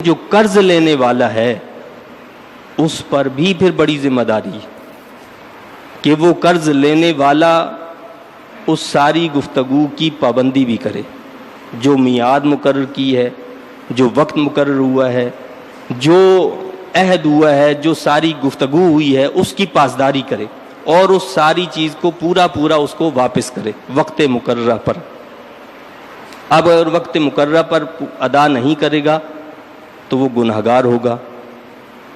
جو قرض لینے والا ہے اس پر بھی پھر بڑی ذمہ داری ہے کہ وہ قرض لینے والا اس ساری گفتگو کی پابندی بھی کرے، جو میعاد مقرر کی ہے، جو وقت مقرر ہوا ہے، جو عہد ہوا ہے، جو ساری گفتگو ہوئی ہے، اس کی پاسداری کرے اور اس ساری چیز کو پورا اس کو واپس کرے وقت مقررہ پر۔ اب اگر وقت مقررہ پر ادا نہیں کرے گا تو وہ گنہگار ہوگا،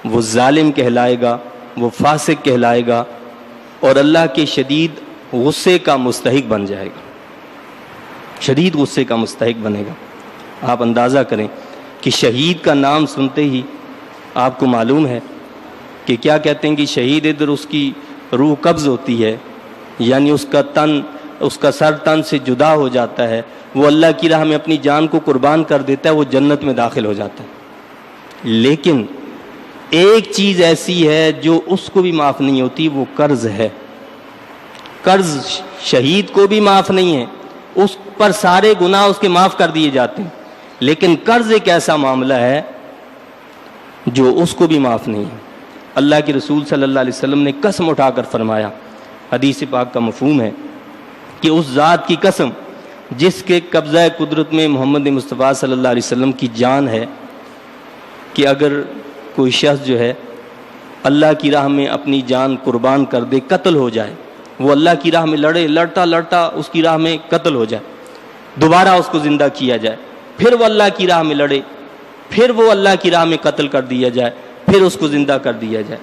وہ ظالم کہلائے گا، وہ فاسق کہلائے گا اور اللہ کے شدید غصے کا مستحق بن جائے گا، شدید غصے کا مستحق بنے گا۔ آپ اندازہ کریں کہ شہید کا نام سنتے ہی آپ کو معلوم ہے کہ کیا کہتے ہیں کہ شہید ادھر اس کی روح قبض ہوتی ہے، یعنی اس کا سر تن سے جدا ہو جاتا ہے، وہ اللہ کی راہ میں اپنی جان کو قربان کر دیتا ہے، وہ جنت میں داخل ہو جاتا ہے۔ لیکن ایک چیز ایسی ہے جو اس کو بھی معاف نہیں ہوتی، وہ قرض ہے۔ قرض شہید کو بھی معاف نہیں ہے، اس پر سارے گناہ اس کے معاف کر دیے جاتے ہیں، لیکن قرض ایک ایسا معاملہ ہے جو اس کو بھی معاف نہیں ہے۔ اللہ کے رسول صلی اللہ علیہ وسلم نے قسم اٹھا کر فرمایا، حدیث پاک کا مفہوم ہے کہ اس ذات کی قسم جس کے قبضہ قدرت میں محمد مصطفیٰ صلی اللہ علیہ وسلم کی جان ہے، کہ اگر کوئی شخص جو ہے اللہ کی راہ میں اپنی جان قربان کر دے، قتل ہو جائے، وہ اللہ کی راہ میں لڑتا اس کی راہ میں قتل ہو جائے، دوبارہ اس کو زندہ کیا جائے، پھر وہ اللہ کی راہ میں لڑے، پھر وہ اللہ کی راہ میں قتل کر دیا جائے، پھر اس کو زندہ کر دیا جائے،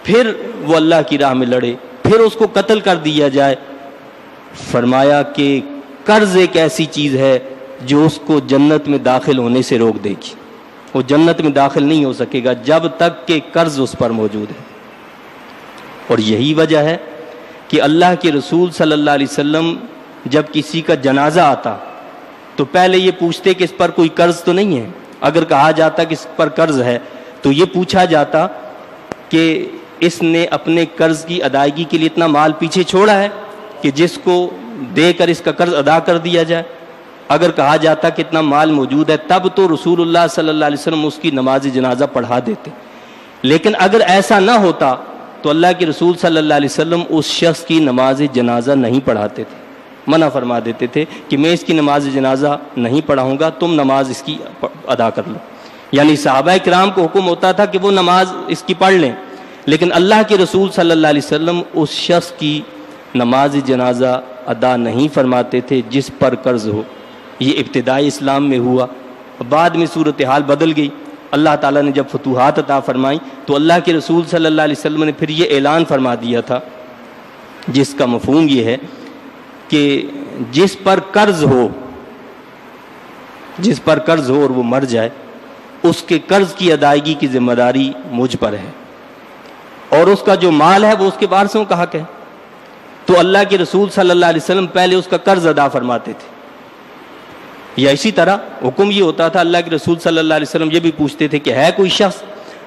پھر وہ اللہ کی راہ میں لڑے، پھر اس کو قتل کر دیا جائے، فرمایا کہ قرض ایک ایسی چیز ہے جو اس کو جنت میں داخل ہونے سے روک دے گی۔ وہ جنت میں داخل نہیں ہو سکے گا جب تک کہ قرض اس پر موجود ہے۔ اور یہی وجہ ہے کہ اللہ کے رسول صلی اللہ علیہ وسلم جب کسی کا جنازہ آتا تو پہلے یہ پوچھتے کہ اس پر کوئی قرض تو نہیں ہے۔ اگر کہا جاتا کہ اس پر قرض ہے تو یہ پوچھا جاتا کہ اس نے اپنے قرض کی ادائیگی کے لیے اتنا مال پیچھے چھوڑا ہے کہ جس کو دے کر اس کا قرض ادا کر دیا جائے۔ اگر کہا جاتا کہ اتنا مال موجود ہے تب تو رسول اللہ صلی اللہ علیہ وسلم اس کی نماز جنازہ پڑھا دیتے، لیکن اگر ایسا نہ ہوتا تو اللہ کے رسول صلی اللہ علیہ وسلم اس شخص کی نماز جنازہ نہیں پڑھاتے تھے، منع فرما دیتے تھے کہ میں اس کی نماز جنازہ نہیں پڑھاؤں گا، تم نماز اس کی ادا کر لو۔ یعنی صحابہ کرام کو حکم ہوتا تھا کہ وہ نماز اس کی پڑھ لیں، لیکن اللہ کے رسول صلی اللہ علیہ وسلم اس شخص کی نماز جنازہ ادا نہیں فرماتے تھے جس پر قرض ہو۔ یہ ابتدائی اسلام میں ہوا، بعد میں صورتحال بدل گئی۔ اللہ تعالیٰ نے جب فتوحات عطا فرمائیں تو اللہ کے رسول صلی اللہ علیہ وسلم نے پھر یہ اعلان فرما دیا تھا، جس کا مفہوم یہ ہے کہ جس پر قرض ہو اور وہ مر جائے، اس کے قرض کی ادائیگی کی ذمہ داری مجھ پر ہے، اور اس کا جو مال ہے وہ اس کے وارثوں کا حق ہے۔ تو اللہ کے رسول صلی اللہ علیہ وسلم پہلے اس کا قرض ادا فرماتے تھے، یا اسی طرح حکم یہ ہوتا تھا، اللہ کے رسول صلی اللہ علیہ وسلم یہ بھی پوچھتے تھے کہ ہے کوئی شخص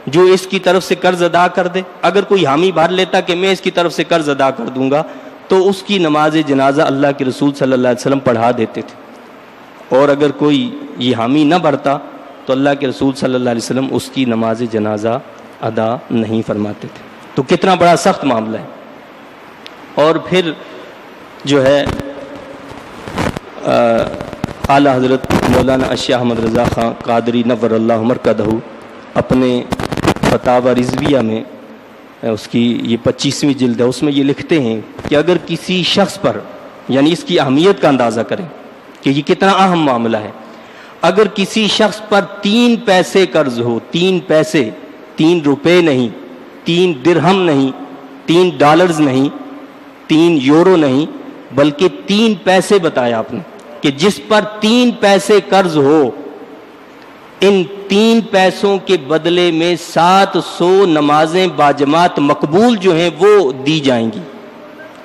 جو اس کی طرف سے قرض ادا کر دے؟ اگر کوئی حامی بھر لیتا کہ میں اس کی طرف سے قرض ادا کر دوں گا تو اس کی نماز جنازہ اللہ کے رسول صلی اللہ علیہ وسلم پڑھا دیتے تھے، اور اگر کوئی یہ حامی نہ بھرتا تو اللہ کے رسول صلی اللہ علیہ وسلم اس کی نماز جنازہ ادا نہیں فرماتے تھے۔ تو کتنا بڑا سخت معاملہ ہے۔ اور پھر جو ہے اعلیٰ حضرت مولانا اشیاء احمد رضا خان قادری نور اللہ مرکزہ اپنے فتاوی رضویہ میں، اس کی یہ 25ویں جلد ہے، اس میں یہ لکھتے ہیں کہ اگر کسی شخص پر، یعنی اس کی اہمیت کا اندازہ کریں کہ یہ کتنا اہم معاملہ ہے، اگر کسی شخص پر 3 پیسے قرض ہو، 3 پیسے، 3 روپے نہیں، 3 درہم نہیں، 3 ڈالرز نہیں، 3 یورو نہیں، بلکہ 3 پیسے بتایا آپ نے کہ جس پر 3 پیسے قرض ہو، ان 3 پیسوں کے بدلے میں 700 نمازیں باجماعت مقبول جو ہیں وہ دی جائیں گی۔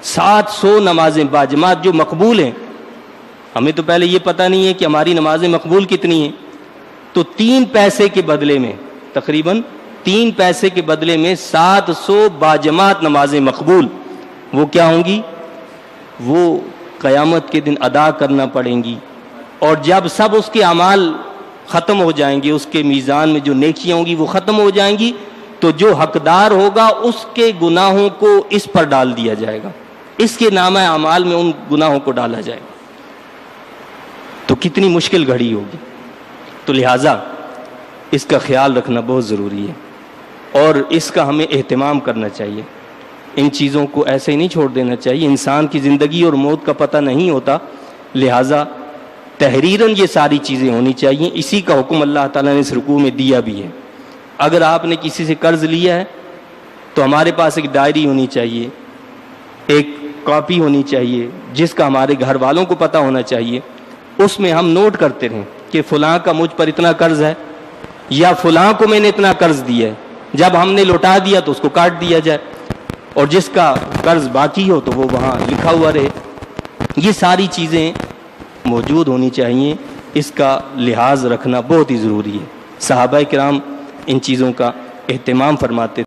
700 نمازیں باجماعت جو مقبول ہیں، ہمیں تو پہلے یہ پتہ نہیں ہے کہ ہماری نمازیں مقبول کتنی ہیں، تو 3 پیسے کے بدلے میں، تقریباً 3 پیسے کے بدلے میں 700 باجماعت نمازیں مقبول، وہ کیا ہوں گی؟ وہ قیامت کے دن ادا کرنا پڑیں گی، اور جب سب اس کے اعمال ختم ہو جائیں گے, اس کے میزان میں جو نیکیاں ہوں گی وہ ختم ہو جائیں گی, تو جو حقدار ہوگا اس کے گناہوں کو اس پر ڈال دیا جائے گا, اس کے نامہ اعمال میں ان گناہوں کو ڈالا جائے گا. تو کتنی مشکل گھڑی ہوگی. تو لہٰذا اس کا خیال رکھنا بہت ضروری ہے, اور اس کا ہمیں اہتمام کرنا چاہیے. ان چیزوں کو ایسے ہی نہیں چھوڑ دینا چاہیے. انسان کی زندگی اور موت کا پتہ نہیں ہوتا, لہٰذا تحریراً یہ ساری چیزیں ہونی چاہیے. اسی کا حکم اللہ تعالیٰ نے اس رکوع میں دیا بھی ہے. اگر آپ نے کسی سے قرض لیا ہے تو ہمارے پاس ایک ڈائری ہونی چاہیے, ایک کاپی ہونی چاہیے, جس کا ہمارے گھر والوں کو پتہ ہونا چاہیے. اس میں ہم نوٹ کرتے رہیں کہ فلاں کا مجھ پر اتنا قرض ہے, یا فلاں کو میں نے اتنا قرض دیا ہے. جب ہم نے لوٹا دیا تو اس کو کاٹ دیا جائے, اور جس کا قرض باقی ہو تو وہ وہاں لکھا ہوا رہے. یہ ساری چیزیں موجود ہونی چاہیے. اس کا لحاظ رکھنا بہت ہی ضروری ہے. صحابہ کرام ان چیزوں کا اہتمام فرماتے تھے.